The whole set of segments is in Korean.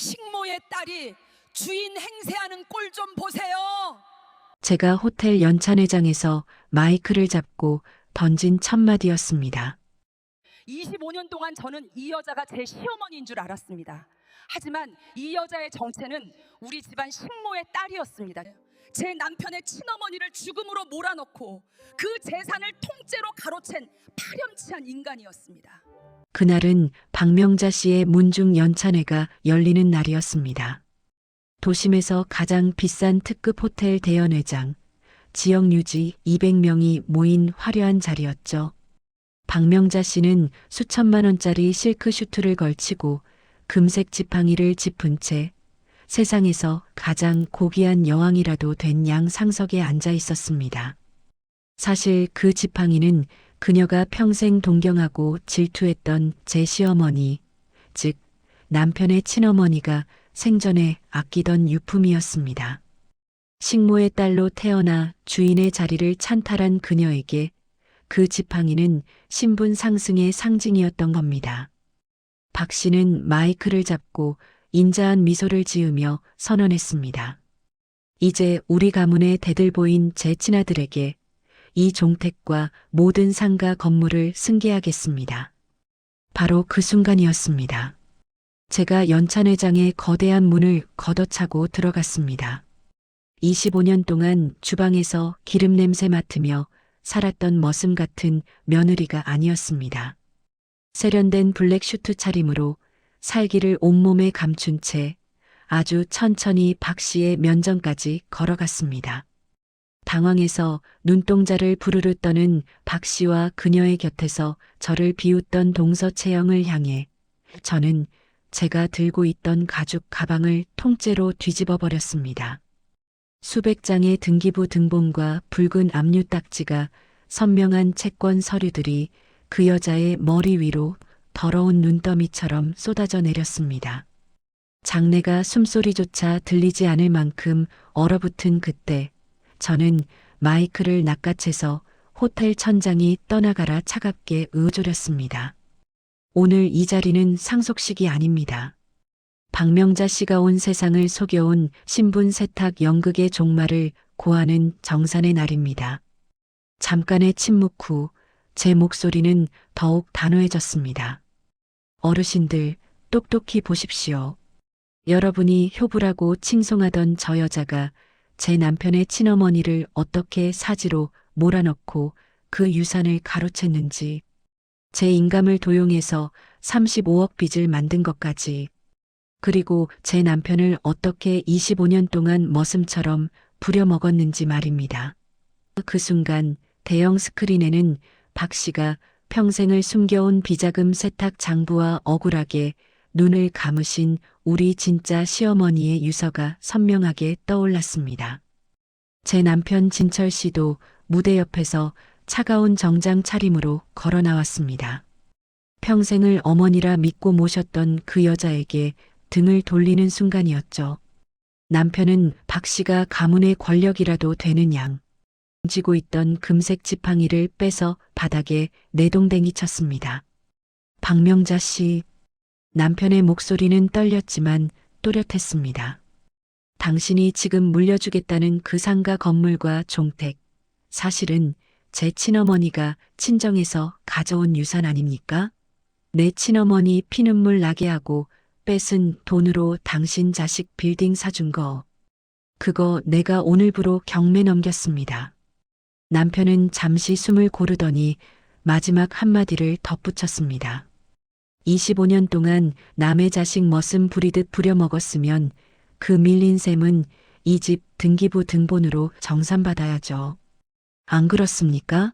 식모의 딸이 주인 행세하는 꼴 좀 보세요. 제가 호텔 연찬회장에서 마이크를 잡고 던진 첫 마디였습니다. 25년 동안 저는 이 여자가 제 시어머니인 줄 알았습니다. 하지만 이 여자의 정체는 우리 집안 식모의 딸이었습니다. 제 남편의 친어머니를 죽음으로 몰아넣고 그 재산을 통째로 가로챈 파렴치한 인간이었습니다. 그날은 박명자 씨의 문중 연찬회가 열리는 날이었습니다. 도심에서 가장 비싼 특급 호텔 대연회장, 지역 유지 200명이 모인 화려한 자리였죠. 박명자 씨는 수천만 원짜리 실크 슈트를 걸치고 금색 지팡이를 짚은 채 세상에서 가장 고귀한 여왕이라도 된 양 상석에 앉아 있었습니다. 사실 그 지팡이는 그녀가 평생 동경하고 질투했던 제 시어머니, 즉 남편의 친어머니가 생전에 아끼던 유품이었습니다. 식모의 딸로 태어나 주인의 자리를 찬탈한 그녀에게 그 지팡이는 신분 상승의 상징이었던 겁니다. 박 씨는 마이크를 잡고 인자한 미소를 지으며 선언했습니다. 이제 우리 가문의 대들보인 제 친아들에게 이 종택과 모든 상가 건물을 승계하겠습니다. 바로 그 순간이었습니다. 제가 연찬회장의 거대한 문을 걷어차고 들어갔습니다. 25년 동안 주방에서 기름 냄새 맡으며 살았던 머슴 같은 며느리가 아니었습니다. 세련된 블랙 슈트 차림으로 살기를 온몸에 감춘 채 아주 천천히 박 씨의 면전까지 걸어갔습니다. 당황해서 눈동자를 부르르 떠는 박 씨와 그녀의 곁에서 저를 비웃던 동서채영을 향해 저는 제가 들고 있던 가죽 가방을 통째로 뒤집어 버렸습니다. 수백 장의 등기부 등본과 붉은 압류 딱지가 선명한 채권 서류들이 그 여자의 머리 위로 더러운 눈더미처럼 쏟아져 내렸습니다. 장내가 숨소리조차 들리지 않을 만큼 얼어붙은 그때 저는 마이크를 낚아채서 호텔 천장이 떠나가라 차갑게 으조렸습니다. 오늘 이 자리는 상속식이 아닙니다. 박명자 씨가 온 세상을 속여온 신분 세탁 연극의 종말을 고하는 정산의 날입니다. 잠깐의 침묵 후 제 목소리는 더욱 단호해졌습니다. 어르신들, 똑똑히 보십시오. 여러분이 효부라고 칭송하던 저 여자가 제 남편의 친어머니를 어떻게 사지로 몰아넣고 그 유산을 가로챘는지, 제 인감을 도용해서 35억 빚을 만든 것까지, 그리고 제 남편을 어떻게 25년 동안 머슴처럼 부려먹었는지 말입니다. 그 순간 대형 스크린에는 박 씨가 평생을 숨겨온 비자금 세탁 장부와 억울하게 눈을 감으신 우리 진짜 시어머니의 유서가 선명하게 떠올랐습니다. 제 남편 진철 씨도 무대 옆에서 차가운 정장 차림으로 걸어 나왔습니다. 평생을 어머니라 믿고 모셨던 그 여자에게 등을 돌리는 순간이었죠. 남편은 박 씨가 가문의 권력이라도 되는 양 쥐고 있던 금색 지팡이를 빼서 바닥에 내동댕이 쳤습니다. 박명자 씨, 남편의 목소리는 떨렸지만 또렷했습니다. 당신이 지금 물려주겠다는 그 상가 건물과 종택, 사실은 제 친어머니가 친정에서 가져온 유산 아닙니까? 내 친어머니 피눈물 나게 하고 뺏은 돈으로 당신 자식 빌딩 사준 거. 그거 내가 오늘부로 경매 넘겼습니다. 남편은 잠시 숨을 고르더니 마지막 한마디를 덧붙였습니다. 25년 동안 남의 자식 머슴 부리듯 부려먹었으면 그 밀린 셈은 이 집 등기부 등본으로 정산받아야죠. 안 그렇습니까?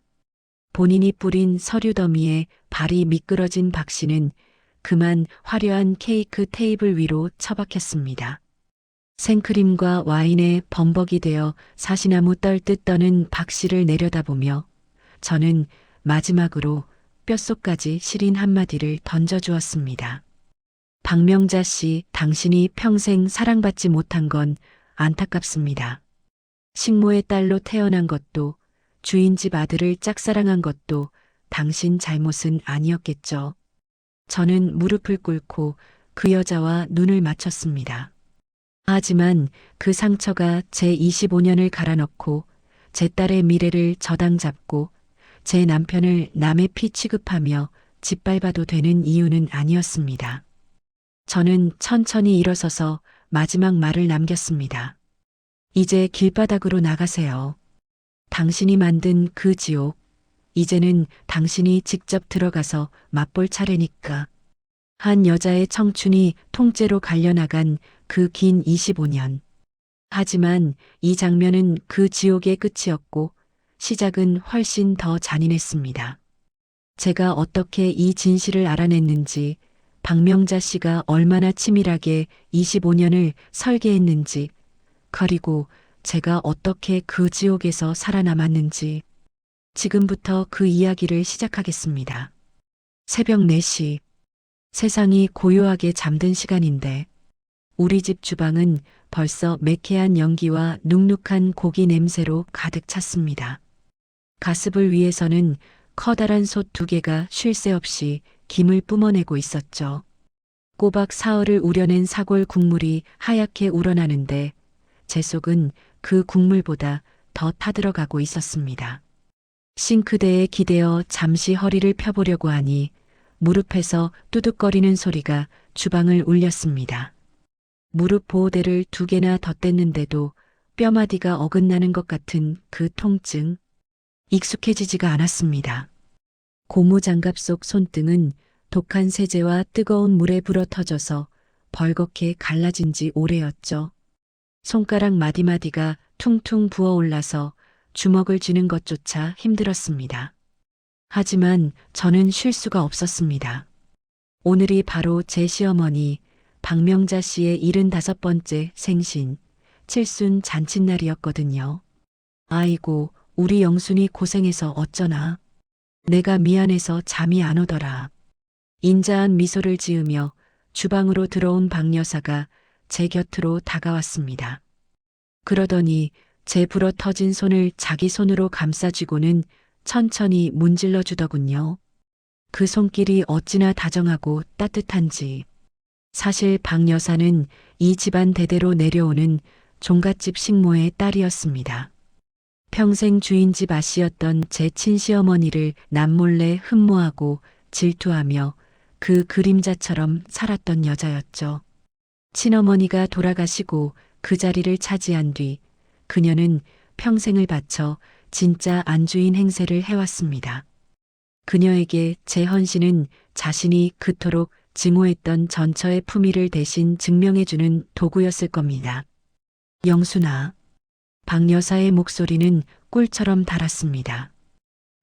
본인이 뿌린 서류 더미에 발이 미끄러진 박 씨는 그만 화려한 케이크 테이블 위로 처박혔습니다. 생크림과 와인에 범벅이 되어 사시나무 떨듯 떠는 박 씨를 내려다보며 저는 마지막으로 뼛속까지 시린 한마디를 던져주었습니다. 박명자 씨, 당신이 평생 사랑받지 못한 건 안타깝습니다. 식모의 딸로 태어난 것도 주인집 아들을 짝사랑한 것도 당신 잘못은 아니었겠죠. 저는 무릎을 꿇고 그 여자와 눈을 맞췄습니다. 하지만 그 상처가 제 25년을 갈아넣고 제 딸의 미래를 저당 잡고 제 남편을 남의 피 취급하며 짓밟아도 되는 이유는 아니었습니다. 저는 천천히 일어서서 마지막 말을 남겼습니다. 이제 길바닥으로 나가세요. 당신이 만든 그 지옥, 이제는 당신이 직접 들어가서 맛볼 차례니까. 한 여자의 청춘이 통째로 갈려나간 그 긴 25년. 하지만 이 장면은 그 지옥의 끝이었고 시작은 훨씬 더 잔인했습니다. 제가 어떻게 이 진실을 알아냈는지, 박명자 씨가 얼마나 치밀하게 25년을 설계했는지, 그리고 제가 어떻게 그 지옥에서 살아남았는지, 지금부터 그 이야기를 시작하겠습니다. 새벽 4시. 세상이 고요하게 잠든 시간인데, 우리 집 주방은 벌써 매캐한 연기와 눅눅한 고기 냄새로 가득 찼습니다. 가스불 위에서는 커다란 솥 2개가 쉴 새 없이 김을 뿜어내고 있었죠. 꼬박 사흘을 우려낸 사골 국물이 하얗게 우러나는데 제 속은 그 국물보다 더 타들어가고 있었습니다. 싱크대에 기대어 잠시 허리를 펴보려고 하니 무릎에서 뚜둑거리는 소리가 주방을 울렸습니다. 무릎 보호대를 2개나 덧댔는데도 뼈마디가 어긋나는 것 같은 그 통증. 익숙해지지가 않았습니다. 고무장갑 속 손등은 독한 세제와 뜨거운 물에 불어터져서 벌겋게 갈라진 지 오래였죠. 손가락 마디마디가 퉁퉁 부어올라서 주먹을 쥐는 것조차 힘들었습니다. 하지만 저는 쉴 수가 없었습니다. 오늘이 바로 제 시어머니 박명자 씨의 75번째 생신, 칠순 잔칫날이었거든요. 아이고, 우리 영순이 고생해서 어쩌나. 내가 미안해서 잠이 안 오더라. 인자한 미소를 지으며 주방으로 들어온 박 여사가 제 곁으로 다가왔습니다. 그러더니 제 부러터진 손을 자기 손으로 감싸쥐고는 천천히 문질러 주더군요. 그 손길이 어찌나 다정하고 따뜻한지. 사실 박 여사는 이 집안 대대로 내려오는 종갓집 식모의 딸이었습니다. 평생 주인집 아씨였던 제 친시어머니를 남몰래 흠모하고 질투하며 그 그림자처럼 살았던 여자였죠. 친어머니가 돌아가시고 그 자리를 차지한 뒤 그녀는 평생을 바쳐 진짜 안주인 행세를 해왔습니다. 그녀에게 제 헌신은 자신이 그토록 증오했던 전처의 품위를 대신 증명해주는 도구였을 겁니다. 영순아. 박 여사의 목소리는 꿀처럼 달았습니다.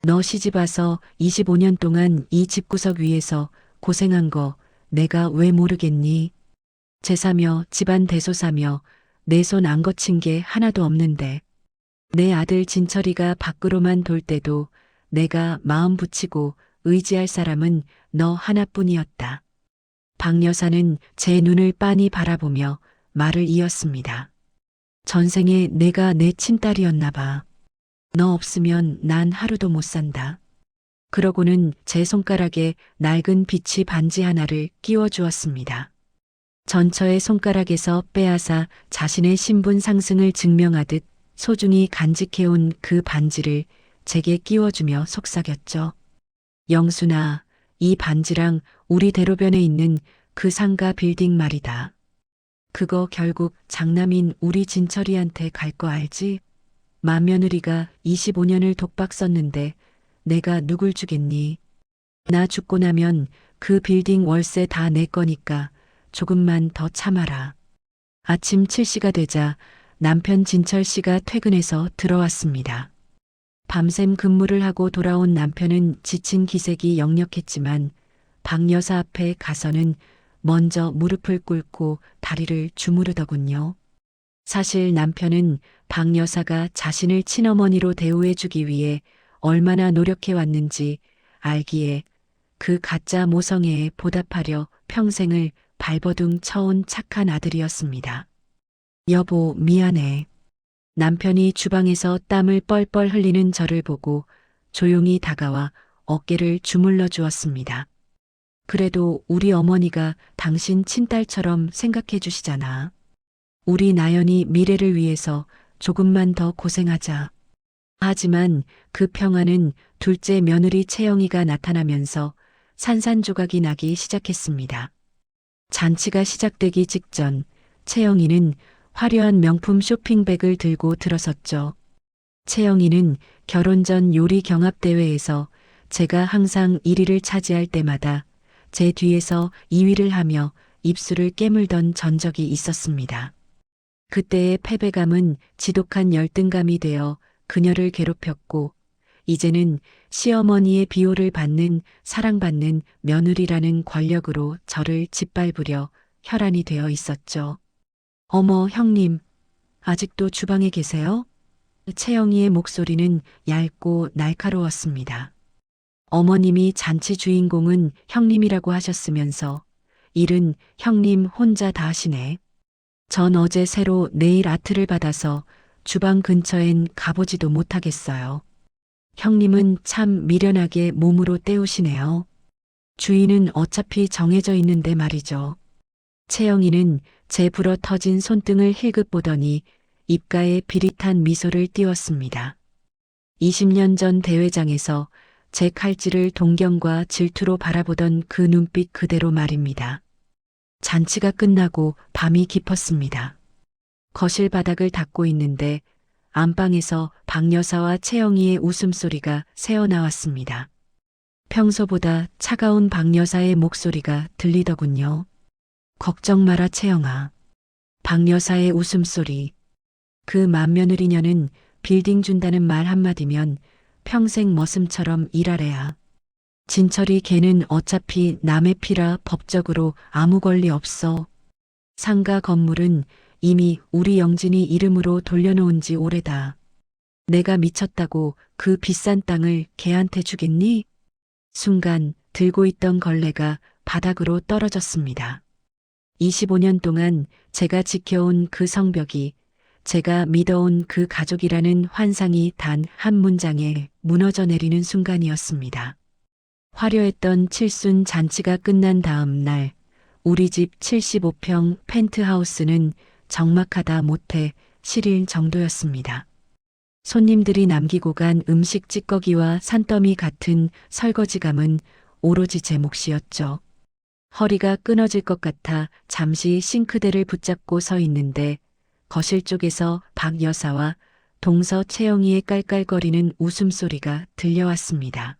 너 시집와서 25년 동안 이 집구석 위에서 고생한 거 내가 왜 모르겠니? 제사며 집안 대소사며 내 손 안 거친 게 하나도 없는데 내 아들 진철이가 밖으로만 돌 때도 내가 마음 붙이고 의지할 사람은 너 하나뿐이었다. 박 여사는 제 눈을 빤히 바라보며 말을 이었습니다. 전생에 내가 내 친딸이었나 봐. 너 없으면 난 하루도 못 산다. 그러고는 제 손가락에 낡은 비치 반지 하나를 끼워 주었습니다. 전처의 손가락에서 빼앗아 자신의 신분 상승을 증명하듯 소중히 간직해온 그 반지를 제게 끼워주며 속삭였죠. 영순아, 이 반지랑 우리 대로변에 있는 그 상가 빌딩 말이다. 그거 결국 장남인 우리 진철이한테 갈 거 알지? 맏며느리가 25년을 독박 썼는데 내가 누굴 주겠니? 나 죽고 나면 그 빌딩 월세 다 내 거니까 조금만 더 참아라. 아침 7시가 되자 남편 진철 씨가 퇴근해서 들어왔습니다. 밤샘 근무를 하고 돌아온 남편은 지친 기색이 역력했지만 박 여사 앞에 가서는 먼저 무릎을 꿇고 다리를 주무르더군요. 사실 남편은 박 여사가 자신을 친어머니로 대우해주기 위해 얼마나 노력해왔는지 알기에 그 가짜 모성애에 보답하려 평생을 발버둥 쳐온 착한 아들이었습니다. 여보, 미안해. 남편이 주방에서 땀을 뻘뻘 흘리는 저를 보고 조용히 다가와 어깨를 주물러 주었습니다. 그래도 우리 어머니가 당신 친딸처럼 생각해 주시잖아. 우리 나연이 미래를 위해서 조금만 더 고생하자. 하지만 그 평화는 둘째 며느리 채영이가 나타나면서 산산조각이 나기 시작했습니다. 잔치가 시작되기 직전 채영이는 화려한 명품 쇼핑백을 들고 들어섰죠. 채영이는 결혼 전 요리 경합대회에서 제가 항상 1위를 차지할 때마다 제 뒤에서 2위를 하며 입술을 깨물던 전적이 있었습니다. 그때의 패배감은 지독한 열등감이 되어 그녀를 괴롭혔고, 이제는 시어머니의 비호를 받는 사랑받는 며느리라는 권력으로 저를 짓밟으려 혈안이 되어 있었죠. 어머, 형님, 아직도 주방에 계세요? 채영이의 목소리는 얇고 날카로웠습니다. 어머님이 잔치 주인공은 형님이라고 하셨으면서 일은 형님 혼자 다 하시네. 전 어제 새로 네일 아트를 받아서 주방 근처엔 가보지도 못하겠어요. 형님은 참 미련하게 몸으로 때우시네요. 주인은 어차피 정해져 있는데 말이죠. 채영이는 제 불어 터진 손등을 힐끗 보더니 입가에 비릿한 미소를 띄웠습니다. 20년 전 대회장에서 제 칼질을 동경과 질투로 바라보던 그 눈빛 그대로 말입니다. 잔치가 끝나고 밤이 깊었습니다. 거실 바닥을 닦고 있는데 안방에서 박 여사와 채영이의 웃음소리가 새어나왔습니다. 평소보다 차가운 박 여사의 목소리가 들리더군요. 걱정 마라 채영아. 박 여사의 웃음소리. 그 맏며느리녀는 빌딩 준다는 말 한마디면 평생 머슴처럼 일하래야. 진철이 걔는 어차피 남의 피라 법적으로 아무 권리 없어. 상가 건물은 이미 우리 영진이 이름으로 돌려놓은 지 오래다. 내가 미쳤다고 그 비싼 땅을 걔한테 주겠니? 순간 들고 있던 걸레가 바닥으로 떨어졌습니다. 25년 동안 제가 지켜온 그 성벽이, 제가 믿어온 그 가족이라는 환상이 단 한 문장에 무너져 내리는 순간이었습니다. 화려했던 칠순 잔치가 끝난 다음 날, 우리 집 75평 펜트하우스는 적막하다 못해 시릴 정도였습니다. 손님들이 남기고 간 음식 찌꺼기와 산더미 같은 설거지감은 오로지 제 몫이었죠. 허리가 끊어질 것 같아 잠시 싱크대를 붙잡고 서 있는데 거실 쪽에서 박 여사와 동서 채영이의 깔깔거리는 웃음소리가 들려왔습니다.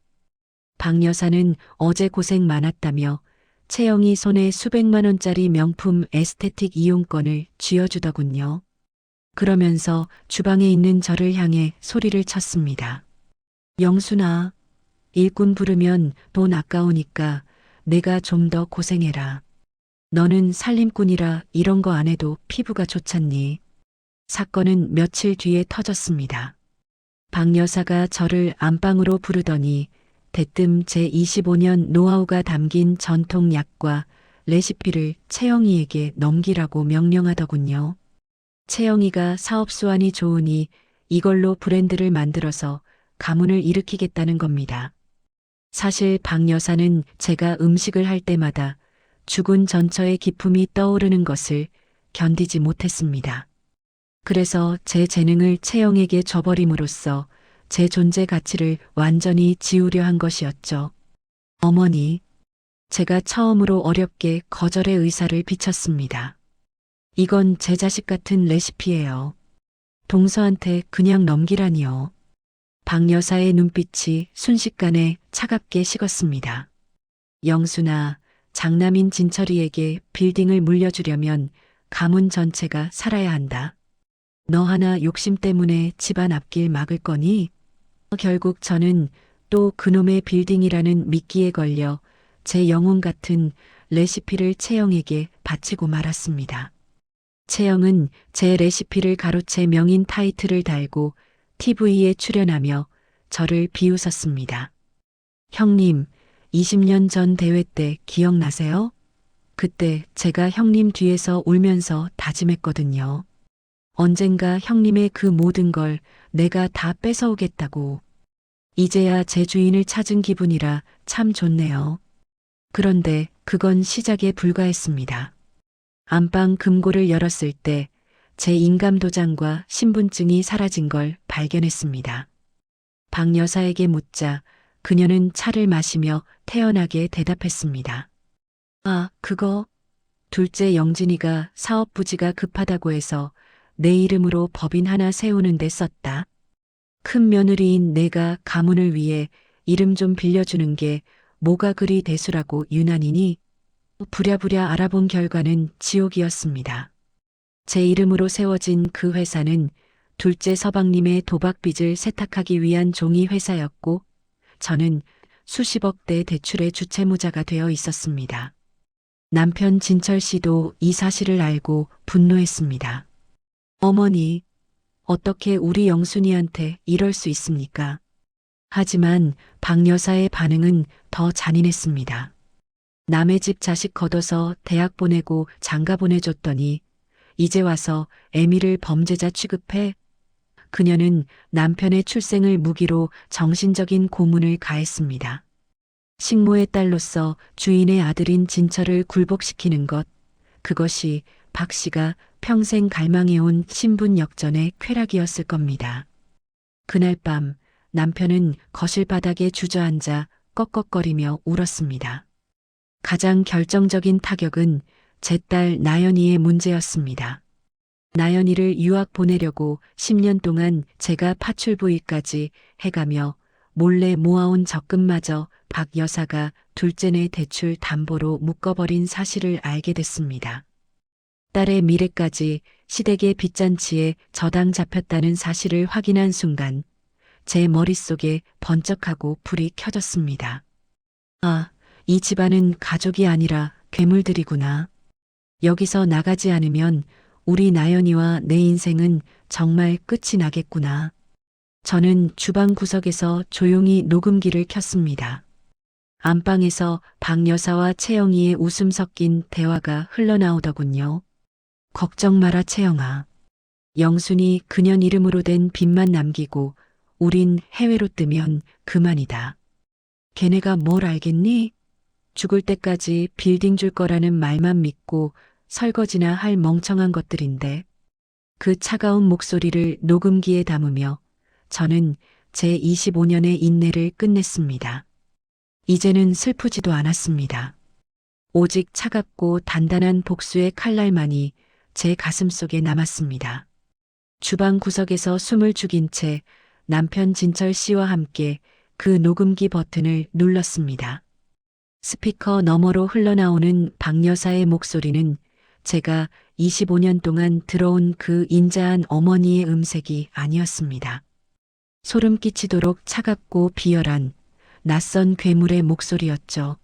박 여사는 어제 고생 많았다며 채영이 손에 수백만 원짜리 명품 에스테틱 이용권을 쥐어주더군요. 그러면서 주방에 있는 저를 향해 소리를 쳤습니다. 영순아, 일꾼 부르면 돈 아까우니까 내가 좀 더 고생해라. 너는 살림꾼이라 이런 거 안 해도 피부가 좋잖니. 사건은 며칠 뒤에 터졌습니다. 박 여사가 저를 안방으로 부르더니 대뜸 제 25년 노하우가 담긴 전통 약과 레시피를 채영이에게 넘기라고 명령하더군요. 채영이가 사업 수완이 좋으니 이걸로 브랜드를 만들어서 가문을 일으키겠다는 겁니다. 사실 박 여사는 제가 음식을 할 때마다 죽은 전처의 기품이 떠오르는 것을 견디지 못했습니다. 그래서 제 재능을 채영에게 줘버림으로써 제 존재 가치를 완전히 지우려 한 것이었죠. 어머니, 제가 처음으로 어렵게 거절의 의사를 비쳤습니다. 이건 제 자식 같은 레시피예요. 동서한테 그냥 넘기라니요. 박 여사의 눈빛이 순식간에 차갑게 식었습니다. 영순아, 장남인 진철이에게 빌딩을 물려주려면 가문 전체가 살아야 한다. 너 하나 욕심 때문에 집안 앞길 막을 거니? 결국 저는 또 그놈의 빌딩이라는 미끼에 걸려 제 영혼 같은 레시피를 채영에게 바치고 말았습니다. 채영은 제 레시피를 가로채 명인 타이틀을 달고 TV에 출연하며 저를 비웃었습니다. 형님, 20년 전 대회 때 기억나세요? 그때 제가 형님 뒤에서 울면서 다짐했거든요. 언젠가 형님의 그 모든 걸 내가 다 뺏어오겠다고. 이제야 제 주인을 찾은 기분이라 참 좋네요. 그런데 그건 시작에 불과했습니다. 안방 금고를 열었을 때 제 인감도장과 신분증이 사라진 걸 발견했습니다. 박 여사에게 묻자 그녀는 차를 마시며 태연하게 대답했습니다. 아, 그거 둘째 영진이가 사업 부지가 급하다고 해서 내 이름으로 법인 하나 세우는 데 썼다. 큰 며느리인 내가 가문을 위해 이름 좀 빌려주는 게 뭐가 그리 대수라고 유난이니 부랴부랴 알아본 결과는 지옥이었습니다. 제 이름으로 세워진 그 회사는 둘째 서방님의 도박빚을 세탁하기 위한 종이 회사였고 저는 수십억대 대출의 주채무자가 되어 있었습니다. 남편 진철 씨도 이 사실을 알고 분노했습니다. 어머니, 어떻게 우리 영순이한테 이럴 수 있습니까? 하지만 박 여사의 반응은 더 잔인했습니다. 남의 집 자식 걷어서 대학 보내고 장가 보내줬더니 이제 와서 애미를 범죄자 취급해? 그녀는 남편의 출생을 무기로 정신적인 고문을 가했습니다. 식모의 딸로서 주인의 아들인 진철을 굴복시키는 것, 그것이 박 씨가 평생 갈망해온 신분 역전의 쾌락이었을 겁니다. 그날 밤 남편은 거실 바닥에 주저앉아 꺽꺽거리며 울었습니다. 가장 결정적인 타격은 제 딸 나연이의 문제였습니다. 나연이를 유학 보내려고 10년 동안 제가 파출부위까지 해가며 몰래 모아온 적금마저 박 여사가 둘째네 대출 담보로 묶어버린 사실을 알게 됐습니다. 딸의 미래까지 시댁의 빚잔치에 저당 잡혔다는 사실을 확인한 순간 제 머릿속에 번쩍하고 불이 켜졌습니다. 아, 이 집안은 가족이 아니라 괴물들이구나. 여기서 나가지 않으면 우리 나연이와 내 인생은 정말 끝이 나겠구나. 저는 주방 구석에서 조용히 녹음기를 켰습니다. 안방에서 박 여사와 채영이의 웃음 섞인 대화가 흘러나오더군요. 걱정 마라 채영아. 영순이 그년 이름으로 된 빚만 남기고 우린 해외로 뜨면 그만이다. 걔네가 뭘 알겠니? 죽을 때까지 빌딩 줄 거라는 말만 믿고 설거지나 할 멍청한 것들인데. 그 차가운 목소리를 녹음기에 담으며 저는 제 25년의 인내를 끝냈습니다. 이제는 슬프지도 않았습니다. 오직 차갑고 단단한 복수의 칼날만이 제 가슴 속에 남았습니다. 주방 구석에서 숨을 죽인 채 남편 진철 씨와 함께 그 녹음기 버튼을 눌렀습니다. 스피커 너머로 흘러나오는 박 여사의 목소리는 제가 25년 동안 들어온 그 인자한 어머니의 음색이 아니었습니다. 소름 끼치도록 차갑고 비열한 낯선 괴물의 목소리였죠.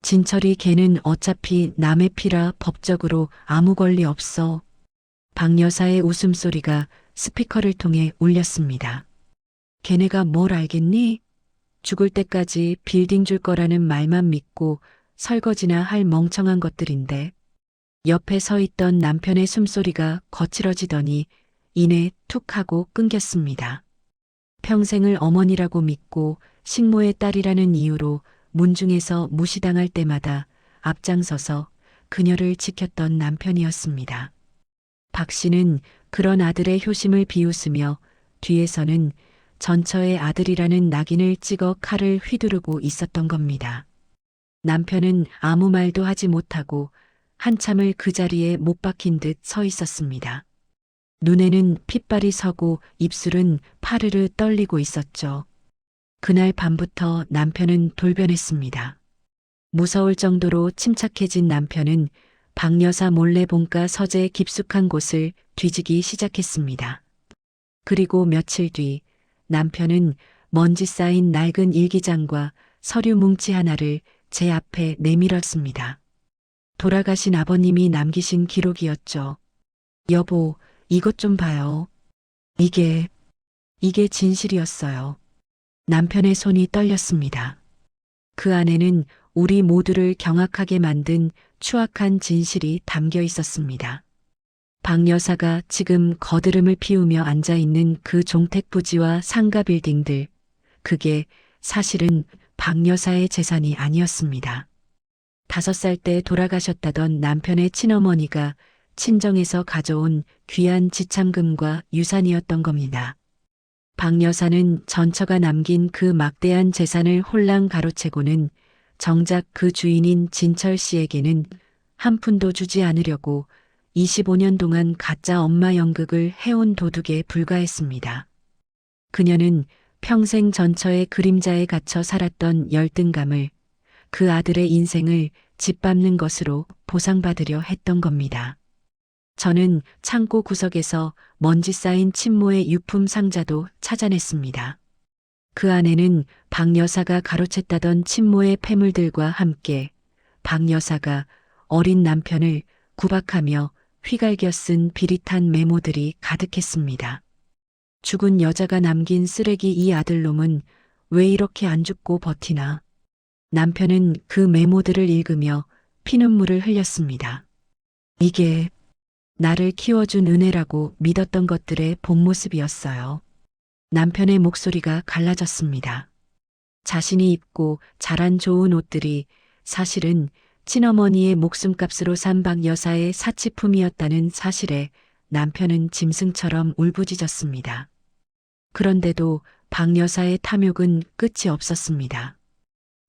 진철이 걔는 어차피 남의 피라 법적으로 아무 권리 없어. 박 여사의 웃음소리가 스피커를 통해 울렸습니다. 걔네가 뭘 알겠니? 죽을 때까지 빌딩 줄 거라는 말만 믿고 설거지나 할 멍청한 것들인데. 옆에 서 있던 남편의 숨소리가 거칠어지더니 이내 툭 하고 끊겼습니다. 평생을 어머니라고 믿고 식모의 딸이라는 이유로 문중에서 무시당할 때마다 앞장서서 그녀를 지켰던 남편이었습니다. 박 씨는 그런 아들의 효심을 비웃으며 뒤에서는 전처의 아들이라는 낙인을 찍어 칼을 휘두르고 있었던 겁니다. 남편은 아무 말도 하지 못하고 한참을 그 자리에 못 박힌 듯 서 있었습니다. 눈에는 핏발이 서고 입술은 파르르 떨리고 있었죠. 그날 밤부터 남편은 돌변했습니다. 무서울 정도로 침착해진 남편은 박 여사 몰래 본가 서재 깊숙한 곳을 뒤지기 시작했습니다. 그리고 며칠 뒤 남편은 먼지 쌓인 낡은 일기장과 서류 뭉치 하나를 제 앞에 내밀었습니다. 돌아가신 아버님이 남기신 기록이었죠. 여보, 이것 좀 봐요. 이게 진실이었어요. 남편의 손이 떨렸습니다. 그 안에는 우리 모두를 경악하게 만든 추악한 진실이 담겨 있었습니다. 박 여사가 지금 거드름을 피우며 앉아있는 그 종택 부지와 상가 빌딩들, 그게 사실은 박 여사의 재산이 아니었습니다. 5살 때 돌아가셨다던 남편의 친어머니가 친정에서 가져온 귀한 지참금과 유산이었던 겁니다. 박 여사는 전처가 남긴 그 막대한 재산을 홀랑 가로채고는 정작 그 주인인 진철 씨에게는 한 푼도 주지 않으려고 25년 동안 가짜 엄마 연극을 해온 도둑에 불과했습니다. 그녀는 평생 전처의 그림자에 갇혀 살았던 열등감을, 그 아들의 인생을 짓밟는 것으로 보상받으려 했던 겁니다. 저는 창고 구석에서 먼지 쌓인 친모의 유품 상자도 찾아냈습니다. 그 안에는 박 여사가 가로챘다던 친모의 폐물들과 함께 박 여사가 어린 남편을 구박하며 휘갈겨 쓴 비릿한 메모들이 가득했습니다. 죽은 여자가 남긴 쓰레기 이 아들놈은 왜 이렇게 안 죽고 버티나. 남편은 그 메모들을 읽으며 피눈물을 흘렸습니다. 이게 나를 키워준 은혜라고 믿었던 것들의 본 모습이었어요. 남편의 목소리가 갈라졌습니다. 자신이 입고 자란 좋은 옷들이 사실은 친어머니의 목숨값으로 산 박 여사의 사치품이었다는 사실에 남편은 짐승처럼 울부짖었습니다. 그런데도 박 여사의 탐욕은 끝이 없었습니다.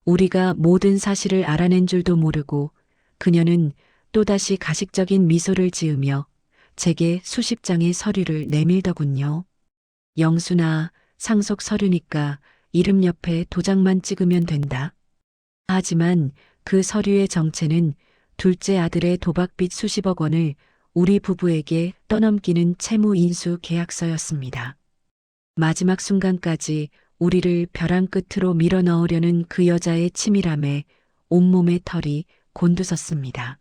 우리가 모든 사실을 알아낸 줄도 모르고 그녀는 또다시 가식적인 미소를 지으며 제게 수십 장의 서류를 내밀더군요. 영수나 상속 서류니까 이름 옆에 도장만 찍으면 된다. 하지만 그 서류의 정체는 둘째 아들의 도박빚 수십억 원을 우리 부부에게 떠넘기는 채무 인수 계약서였습니다. 마지막 순간까지 우리를 벼랑 끝으로 밀어넣으려는 그 여자의 치밀함에 온몸의 털이 곤두섰습니다.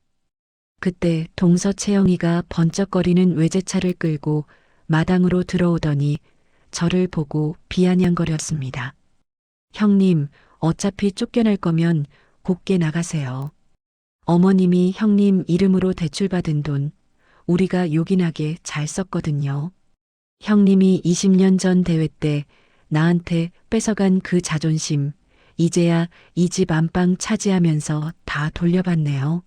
그때 동서 채영이가 번쩍거리는 외제차를 끌고 마당으로 들어오더니 저를 보고 비아냥거렸습니다. 형님, 어차피 쫓겨날 거면 곱게 나가세요. 어머님이 형님 이름으로 대출받은 돈 우리가 요긴하게 잘 썼거든요. 형님이 20년 전 대회 때 나한테 뺏어간 그 자존심 이제야 이 집 안방 차지하면서 다 돌려받네요.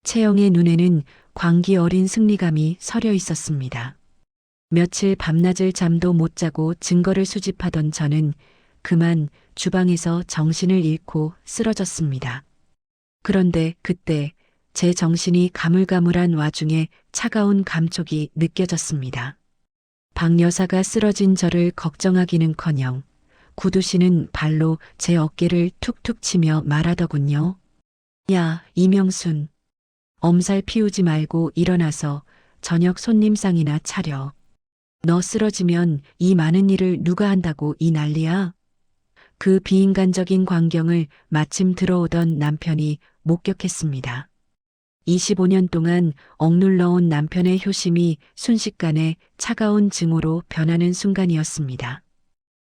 채영의 눈에는 광기 어린 승리감이 서려 있었습니다. 며칠 밤낮을 잠도 못 자고 증거를 수집하던 저는 그만 주방에서 정신을 잃고 쓰러졌습니다. 그런데 그때 제 정신이 가물가물한 와중에 차가운 감촉이 느껴졌습니다. 박 여사가 쓰러진 저를 걱정하기는커녕 구두씨는 발로 제 어깨를 툭툭 치며 말하더군요. 야, 이명순. 엄살 피우지 말고 일어나서 저녁 손님상이나 차려. 너 쓰러지면 이 많은 일을 누가 한다고 이 난리야? 그 비인간적인 광경을 마침 들어오던 남편이 목격했습니다. 25년 동안 억눌러온 남편의 효심이 순식간에 차가운 증오로 변하는 순간이었습니다.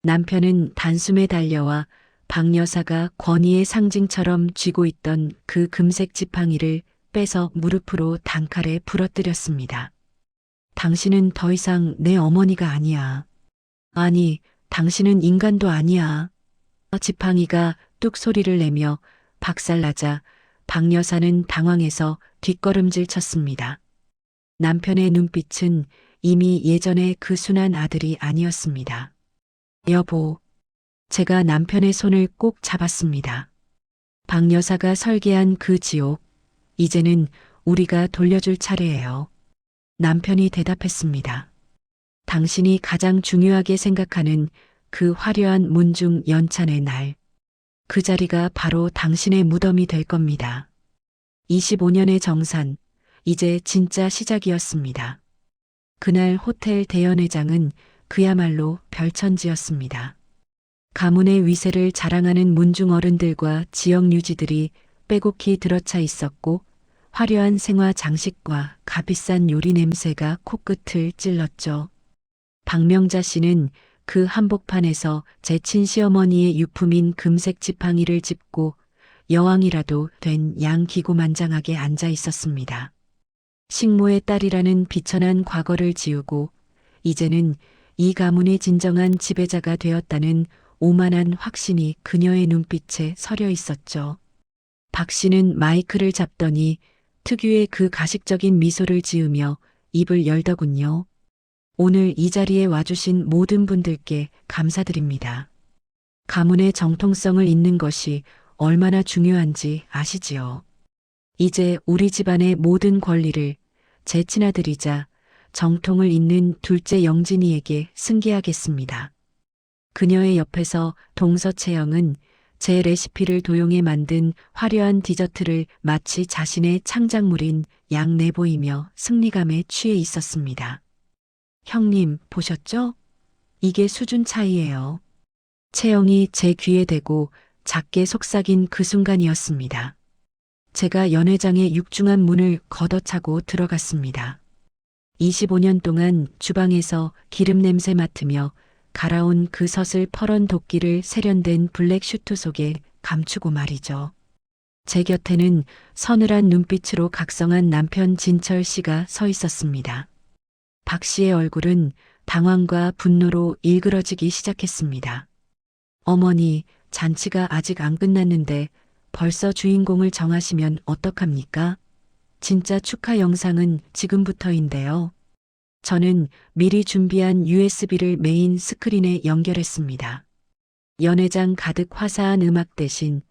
남편은 단숨에 달려와 박 여사가 권위의 상징처럼 쥐고 있던 그 금색 지팡이를 빼서 무릎으로 단칼에 부러뜨렸습니다. 당신은 더 이상 내 어머니가 아니야. 아니, 당신은 인간도 아니야. 지팡이가 뚝 소리를 내며 박살나자 박 여사는 당황해서 뒷걸음질 쳤습니다. 남편의 눈빛은 이미 예전의 그 순한 아들이 아니었습니다. 여보, 제가 남편의 손을 꼭 잡았습니다. 박 여사가 설계한 그 지옥, 이제는 우리가 돌려줄 차례예요. 남편이 대답했습니다. 당신이 가장 중요하게 생각하는 그 화려한 문중 연찬의 날, 그 자리가 바로 당신의 무덤이 될 겁니다. 25년의 정산, 이제 진짜 시작이었습니다. 그날 호텔 대연회장은 그야말로 별천지였습니다. 가문의 위세를 자랑하는 문중 어른들과 지역 유지들이 빼곡히 들어차 있었고 화려한 생화 장식과 값비싼 요리 냄새가 코끝을 찔렀죠. 박명자 씨는 그 한복판에서 제 친시어머니의 유품인 금색 지팡이를 짚고 여왕이라도 된 양 기고만장하게 앉아 있었습니다. 식모의 딸이라는 비천한 과거를 지우고 이제는 이 가문의 진정한 지배자가 되었다는 오만한 확신이 그녀의 눈빛에 서려 있었죠. 박 씨는 마이크를 잡더니 특유의 그 가식적인 미소를 지으며 입을 열더군요. 오늘 이 자리에 와주신 모든 분들께 감사드립니다. 가문의 정통성을 잇는 것이 얼마나 중요한지 아시지요? 이제 우리 집안의 모든 권리를 제 친아들이자 정통을 잇는 둘째 영진이에게 승계하겠습니다. 그녀의 옆에서 동서채영은 제 레시피를 도용해 만든 화려한 디저트를 마치 자신의 창작물인 양 내보이며 승리감에 취해 있었습니다. 형님, 보셨죠? 이게 수준 차이예요. 채영이 제 귀에 대고 작게 속삭인 그 순간이었습니다. 제가 연회장의 육중한 문을 걷어차고 들어갔습니다. 25년 동안 주방에서 기름 냄새 맡으며 갈아온 그 섯을 펄은 도끼를 세련된 블랙 슈트 속에 감추고 말이죠. 제 곁에는 서늘한 눈빛으로 각성한 남편 진철 씨가 서 있었습니다. 박 씨의 얼굴은 당황과 분노로 일그러지기 시작했습니다. 어머니, 잔치가 아직 안 끝났는데 벌써 주인공을 정하시면 어떡합니까? 진짜 축하 영상은 지금부터인데요. 저는 미리 준비한 USB를 메인 스크린에 연결했습니다. 연회장 가득 화사한 음악 대신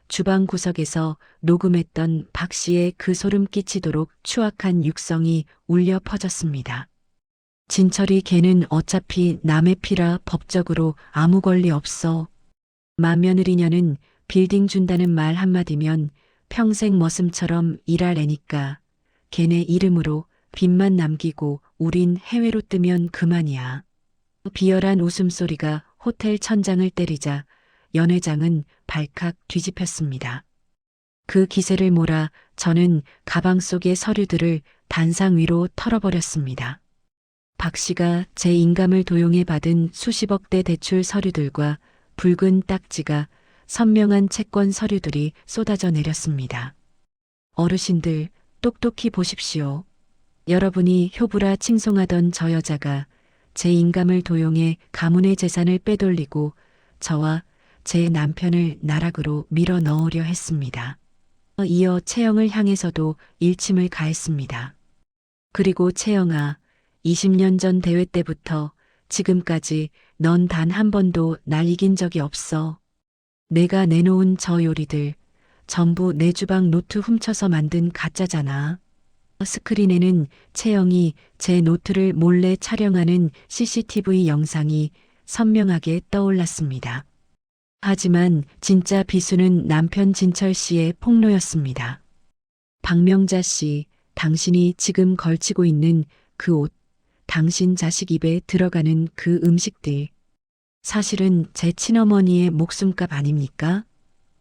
주방 구석에서 녹음했던 박 씨의 그 소름 끼치도록 추악한 육성이 울려 퍼졌습니다. 진철이 걔는 어차피 남의 피라 법적으로 아무 권리 없어. 맏며느리녀는 빌딩 준다는 말 한마디면 평생 머슴처럼 일할 애니까 걔네 이름으로 빚만 남기고 우린 해외로 뜨면 그만이야. 비열한 웃음소리가 호텔 천장을 때리자 연회장은 발칵 뒤집혔습니다. 그 기세를 몰아 저는 가방 속의 서류들을 단상 위로 털어버렸습니다. 박 씨가 제 인감을 도용해 받은 수십억 대 대출 서류들과 붉은 딱지가 선명한 채권 서류들이 쏟아져 내렸습니다. 어르신들, 똑똑히 보십시오. 여러분이 효부라 칭송하던 저 여자가 제 인감을 도용해 가문의 재산을 빼돌리고 저와 제 남편을 나락으로 밀어 넣으려 했습니다. 이어 채영을 향해서도 일침을 가했습니다. 그리고 채영아, 20년 전 대회 때부터 지금까지 넌 단 한 번도 날 이긴 적이 없어. 내가 내놓은 저 요리들 전부 내 주방 노트 훔쳐서 만든 가짜잖아. 스크린에는 채영이 제 노트를 몰래 촬영하는 CCTV 영상이 선명하게 떠올랐습니다. 하지만 진짜 비수는 남편 진철 씨의 폭로였습니다. 박명자 씨, 당신이 지금 걸치고 있는 그 옷, 당신 자식 입에 들어가는 그 음식들. 사실은 제 친어머니의 목숨값 아닙니까?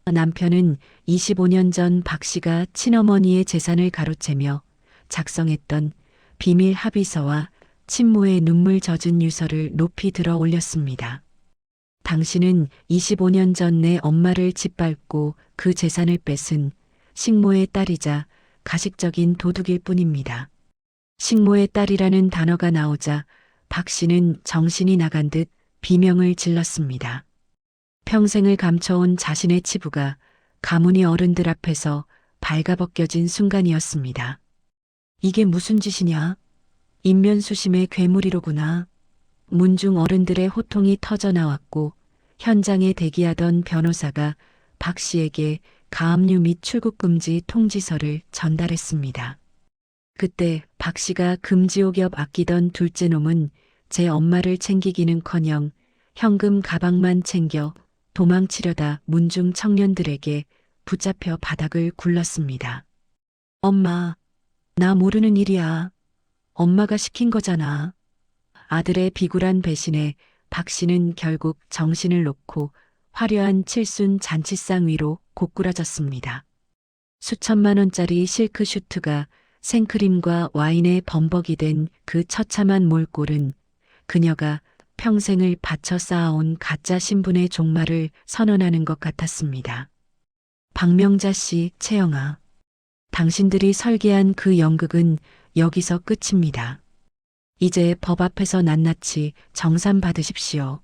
남편은 25년 전 박 씨가 친어머니의 재산을 가로채며 작성했던 비밀 합의서와 친모의 눈물 젖은 유서를 높이 들어 올렸습니다. 당신은 25년 전 내 엄마를 짓밟고 그 재산을 뺏은 식모의 딸이자 가식적인 도둑일 뿐입니다. 식모의 딸이라는 단어가 나오자 박 씨는 정신이 나간 듯 비명을 질렀습니다. 평생을 감춰온 자신의 치부가 가문의 어른들 앞에서 발가벗겨진 순간이었습니다. 이게 무슨 짓이냐? 인면수심의 괴물이로구나. 문중 어른들의 호통이 터져나왔고 현장에 대기하던 변호사가 박 씨에게 가압류 및 출국금지 통지서를 전달했습니다. 그때 박 씨가 금지옥 옆 아끼던 둘째 놈은 제 엄마를 챙기기는커녕 현금 가방만 챙겨 도망치려다 문중 청년들에게 붙잡혀 바닥을 굴렀습니다. 엄마, 나 모르는 일이야. 엄마가 시킨 거잖아. 아들의 비굴한 배신에 박 씨는 결국 정신을 놓고 화려한 칠순 잔치상 위로 고꾸라졌습니다. 수천만 원짜리 실크 슈트가 생크림과 와인에 범벅이 된 그 처참한 몰골은 그녀가 평생을 바쳐 쌓아온 가짜 신분의 종말을 선언하는 것 같았습니다. 박명자 씨, 채영아. 당신들이 설계한 그 연극은 여기서 끝입니다. 이제 법 앞에서 낱낱이 정산 받으십시오.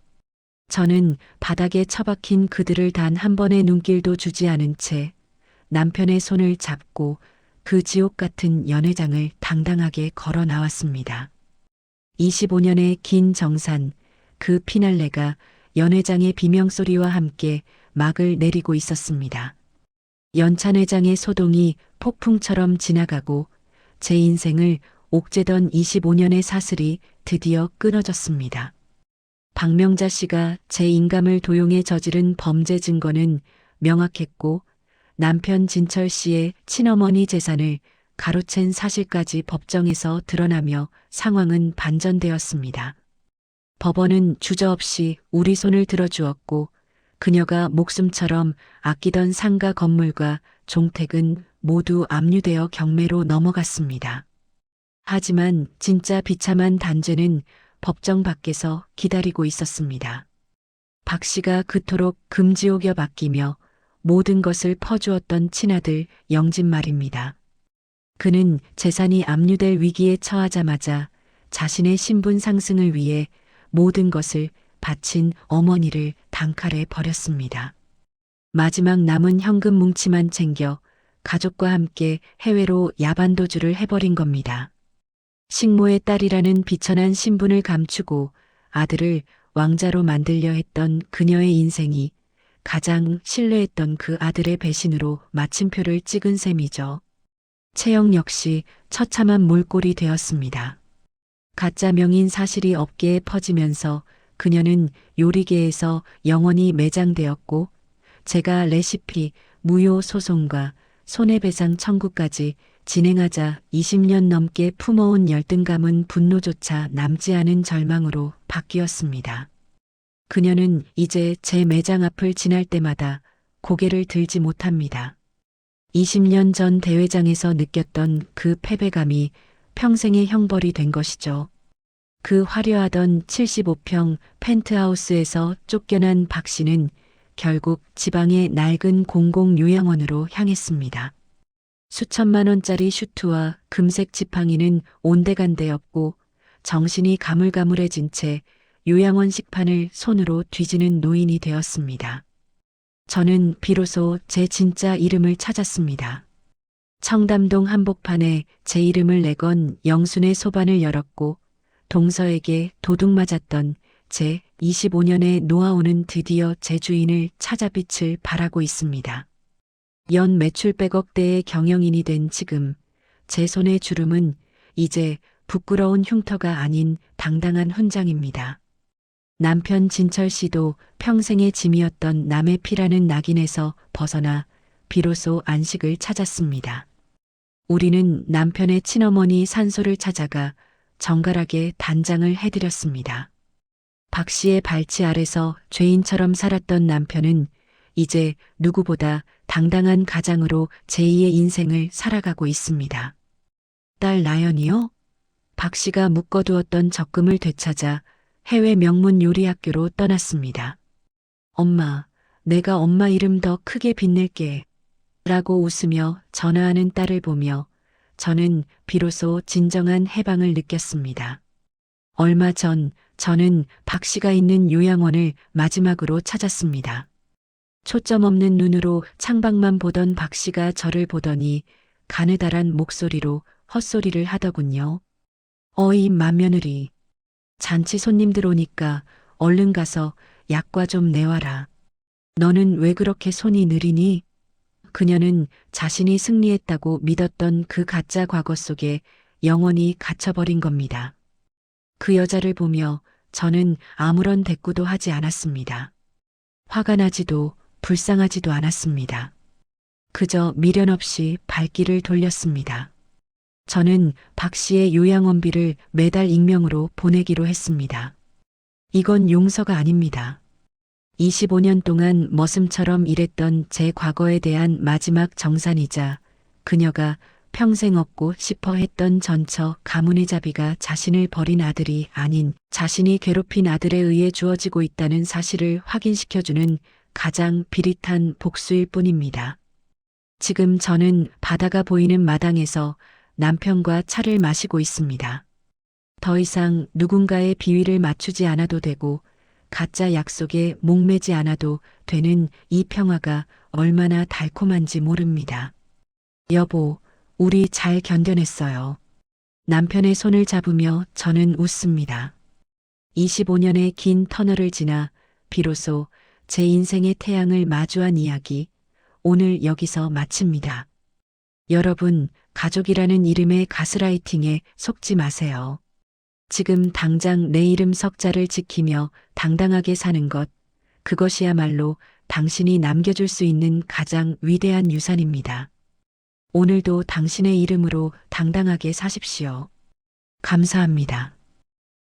저는 바닥에 처박힌 그들을 단 한 번의 눈길도 주지 않은 채 남편의 손을 잡고 그 지옥 같은 연회장을 당당하게 걸어 나왔습니다. 25년의 긴 정산, 그 피날레가 연회장의 비명소리와 함께 막을 내리고 있었습니다. 연찬회장의 소동이 폭풍처럼 지나가고 제 인생을 옥죄던 25년의 사슬이 드디어 끊어졌습니다. 박명자 씨가 제 인감을 도용해 저지른 범죄 증거는 명확했고 남편 진철 씨의 친어머니 재산을 가로챈 사실까지 법정에서 드러나며 상황은 반전되었습니다. 법원은 주저없이 우리 손을 들어주었고 그녀가 목숨처럼 아끼던 상가 건물과 종택은 모두 압류되어 경매로 넘어갔습니다. 하지만 진짜 비참한 단죄는 법정 밖에서 기다리고 있었습니다. 박 씨가 그토록 금지옥여 맡기며 모든 것을 퍼주었던 친아들 영진 말입니다. 그는 재산이 압류될 위기에 처하자마자 자신의 신분 상승을 위해 모든 것을 바친 어머니를 단칼에 버렸습니다. 마지막 남은 현금 뭉치만 챙겨 가족과 함께 해외로 야반도주를 해버린 겁니다. 식모의 딸이라는 비천한 신분을 감추고 아들을 왕자로 만들려 했던 그녀의 인생이 가장 신뢰했던 그 아들의 배신으로 마침표를 찍은 셈이죠. 채영 역시 처참한 몰골이 되었습니다. 가짜 명인 사실이 업계에 퍼지면서 그녀는 요리계에서 영원히 매장되었고 제가 레시피, 무효 소송과 손해배상 청구까지 진행하자 20년 넘게 품어온 열등감은 분노조차 남지 않은 절망으로 바뀌었습니다. 그녀는 이제 제 매장 앞을 지날 때마다 고개를 들지 못합니다. 20년 전 대회장에서 느꼈던 그 패배감이 평생의 형벌이 된 것이죠. 그 화려하던 75평 펜트하우스에서 쫓겨난 박 씨는 결국 지방의 낡은 공공요양원으로 향했습니다. 수천만 원짜리 슈트와 금색 지팡이는 온데간데였고 정신이 가물가물해진 채 요양원 식판을 손으로 뒤지는 노인이 되었습니다. 저는 비로소 제 진짜 이름을 찾았습니다. 청담동 한복판에 제 이름을 내건 영순의 소반을 열었고 동서에게 도둑 맞았던 제 25년의 노하우는 드디어 제 주인을 찾아빛을 발하고 있습니다. 연 매출 100억대의 경영인이 된 지금 제 손의 주름은 이제 부끄러운 흉터가 아닌 당당한 훈장입니다. 남편 진철 씨도 평생의 짐이었던 남의 피라는 낙인에서 벗어나 비로소 안식을 찾았습니다. 우리는 남편의 친어머니 산소를 찾아가 정갈하게 단장을 해드렸습니다. 박 씨의 발치 아래서 죄인처럼 살았던 남편은 이제 누구보다 당당한 가장으로 제2의 인생을 살아가고 있습니다. 딸 나연이요? 박 씨가 묶어두었던 적금을 되찾아 해외 명문 요리학교로 떠났습니다. 엄마, 내가 엄마 이름 더 크게 빛낼게. 라고 웃으며 전화하는 딸을 보며 저는 비로소 진정한 해방을 느꼈습니다. 얼마 전 저는 박 씨가 있는 요양원을 마지막으로 찾았습니다. 초점 없는 눈으로 창밖만 보던 박 씨가 저를 보더니 가느다란 목소리로 헛소리를 하더군요. 어이 맏며느리. 잔치 손님들 오니까 얼른 가서 약과 좀 내와라. 너는 왜 그렇게 손이 느리니? 그녀는 자신이 승리했다고 믿었던 그 가짜 과거 속에 영원히 갇혀버린 겁니다. 그 여자를 보며 저는 아무런 대꾸도 하지 않았습니다. 화가 나지도 불쌍하지도 않았습니다. 그저 미련 없이 발길을 돌렸습니다. 저는 박 씨의 요양원비를 매달 익명으로 보내기로 했습니다. 이건 용서가 아닙니다. 25년 동안 머슴처럼 일했던 제 과거에 대한 마지막 정산이자 그녀가 평생 얻고 싶어 했던 전처 가문의 자비가 자신을 버린 아들이 아닌 자신이 괴롭힌 아들에 의해 주어지고 있다는 사실을 확인시켜주는 가장 비릿한 복수일 뿐입니다. 지금 저는 바다가 보이는 마당에서 남편과 차를 마시고 있습니다. 더 이상 누군가의 비위를 맞추지 않아도 되고 가짜 약속에 목매지 않아도 되는 이 평화가 얼마나 달콤한지 모릅니다. 여보, 우리 잘 견뎌냈어요. 남편의 손을 잡으며 저는 웃습니다. 25년의 긴 터널을 지나 비로소 제 인생의 태양을 마주한 이야기, 오늘 여기서 마칩니다. 여러분, 가족이라는 이름의 가스라이팅에 속지 마세요. 지금 당장 내 이름 석자를 지키며 당당하게 사는 것, 그것이야말로 당신이 남겨줄 수 있는 가장 위대한 유산입니다. 오늘도 당신의 이름으로 당당하게 사십시오. 감사합니다.